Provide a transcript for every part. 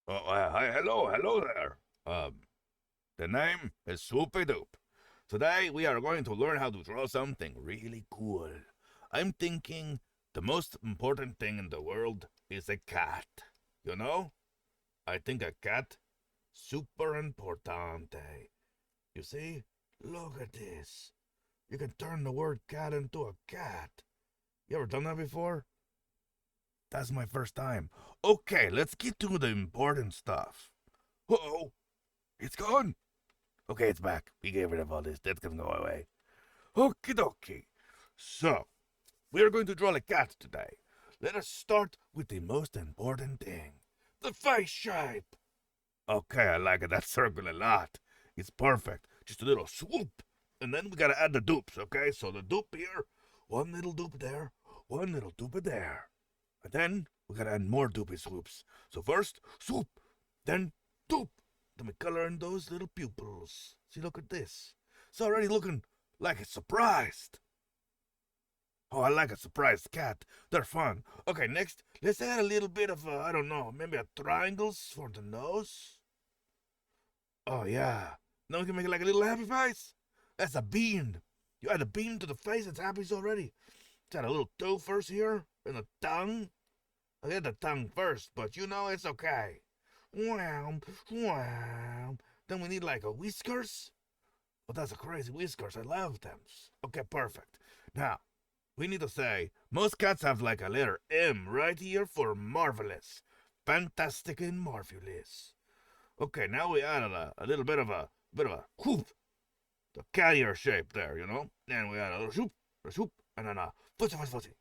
Hi, hello there. The name is SwoopyDoop. Today we are going to learn how to draw something really cool. I'm thinking the most important thing in the world is a cat. You know? I think a cat super importante. You see? Look at this. You can turn the word cat into a cat. You ever done that before? That's my first time. Okay, let's get to the important stuff. Uh-oh, it's gone. Okay, it's back. We get rid of all this. That's gonna go away. Okie dokie. So, we are going to draw a cat today. Let us start with the most important thing. The face shape. Okay, I like it. That circle a lot. It's perfect. Just a little swoop. And then we gotta add the dupes, okay? So the dupe here, one little dupe there, one little dupe there. And then we gotta add more doopy swoops. So first, swoop, then doop. Then we color in those little pupils. See, look at this. It's already looking like it's surprised. Oh, I like a surprised cat. They're fun. Okay, next, let's add a little bit of, I don't know, maybe a triangles for the nose. Oh, yeah. Now we can make it like a little happy face. That's a bean. You add a bean to the face, it's happy already. Let's add a little toe first here, and a tongue. I get the tongue first, but you know it's okay. Wow, wow. Then we need like a whiskers. Oh, that's a crazy whiskers. I love them. Okay, perfect. Now, we need to say most cats have like a letter M right here for marvelous, fantastic, and marvelous. Okay, now we added a little bit of a whoop, the cat ear shape there, you know. Then we add a shoop, and then a fuzzy, fuzzy, fuzzy.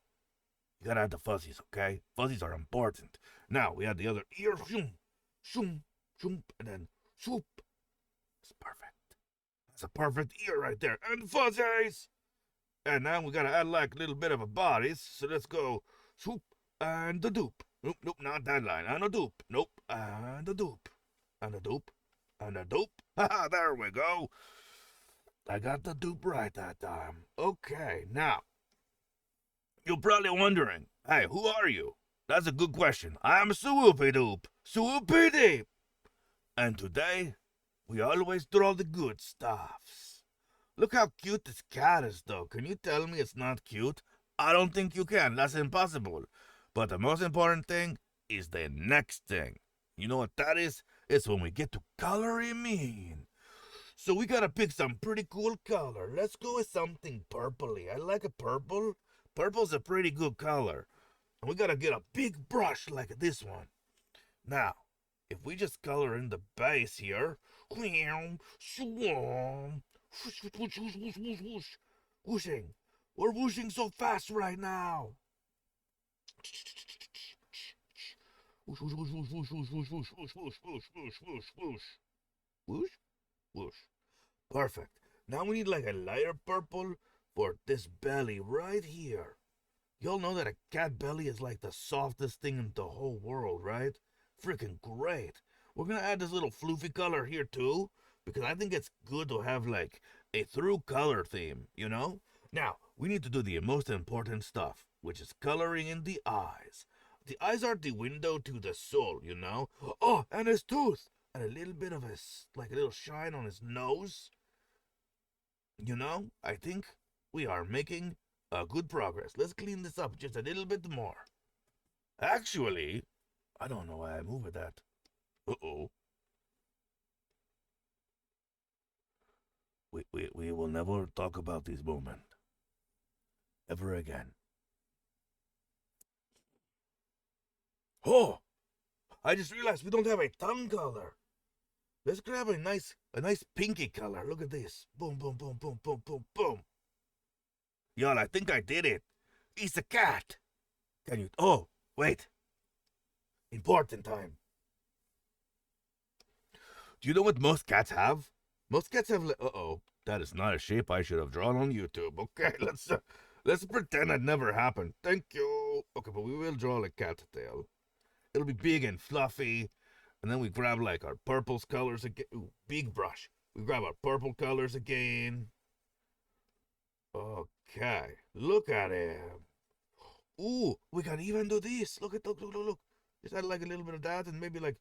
You gotta add the fuzzies, okay? Fuzzies are important. Now we add the other ear, shoom, shoom, shoom, and then swoop. It's perfect. That's a perfect ear right there. And fuzzies! And now we gotta add like a little bit of a bodies. So let's go swoop and the dupe. Nope, nope, not that line. And a dupe. Nope. And a dupe. And a dupe. And a dupe. Haha, there we go. I got the dupe right that time. Okay, now you're probably wondering, hey, who are you? That's a good question. I'm SwoopyDoop. SwoopyDoop. And today, we always draw the good stuffs. Look how cute this cat is, though. Can you tell me it's not cute? I don't think you can. That's impossible. But the most important thing is the next thing. You know what that is? It's when we get to color him in. So we gotta pick some pretty cool color. Let's go with something purpley. I like a purple. Purple's a pretty good color. And we gotta get a big brush like this one. Now, if we just color in the base here, whooshing. We're whooshing so fast right now. Whoosh, whoosh, whoosh, whoosh, whoosh, whoosh, whoosh, whoosh, whoosh, whoosh, whoosh, whoosh, whoosh, whoosh. Whoosh, whoosh. Perfect. Now we need like a lighter purple for this belly right here. Y'all know that a cat belly is like the softest thing in the whole world, right? Freaking great. We're gonna add this little floofy color here too, because I think it's good to have like a through color theme, you know? Now, we need to do the most important stuff, which is coloring in the eyes. The eyes are the window to the soul, you know? Oh, and his tooth! And a little bit of his, like a little shine on his nose. You know, I think we are making good progress. Let's clean this up just a little bit more. Actually, I don't know why I moved that. Uh-oh. We will never talk about this moment ever again. Oh, I just realized we don't have a tongue color. Let's grab a nice pinky color. Look at this. Boom, boom, boom, boom, boom, boom, boom. Y'all, I think I did it. It's a cat. Can you? Oh, wait. Important time. Do you know what most cats have? Most cats have. Uh-oh, that is not a shape I should have drawn on YouTube. Okay, let's pretend that never happened. Thank you. Okay, but we will draw a cat tail. It'll be big and fluffy, and then we grab like our purple colors again. Ooh, big brush. We grab our purple colors again. Okay, look at him. Ooh, we can even do this. Look at look. Just add like a little bit of that and maybe like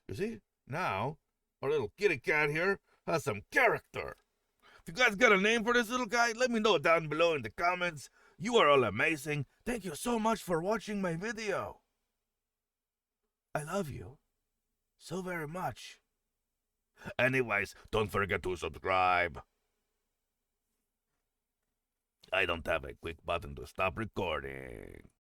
you see? Now, our little kitty cat here has some character. If you guys got a name for this little guy, let me know down below in the comments. You are all amazing. Thank you so much for watching my video. I love you so very much. Anyways, don't forget to subscribe. I don't have a quick button to stop recording.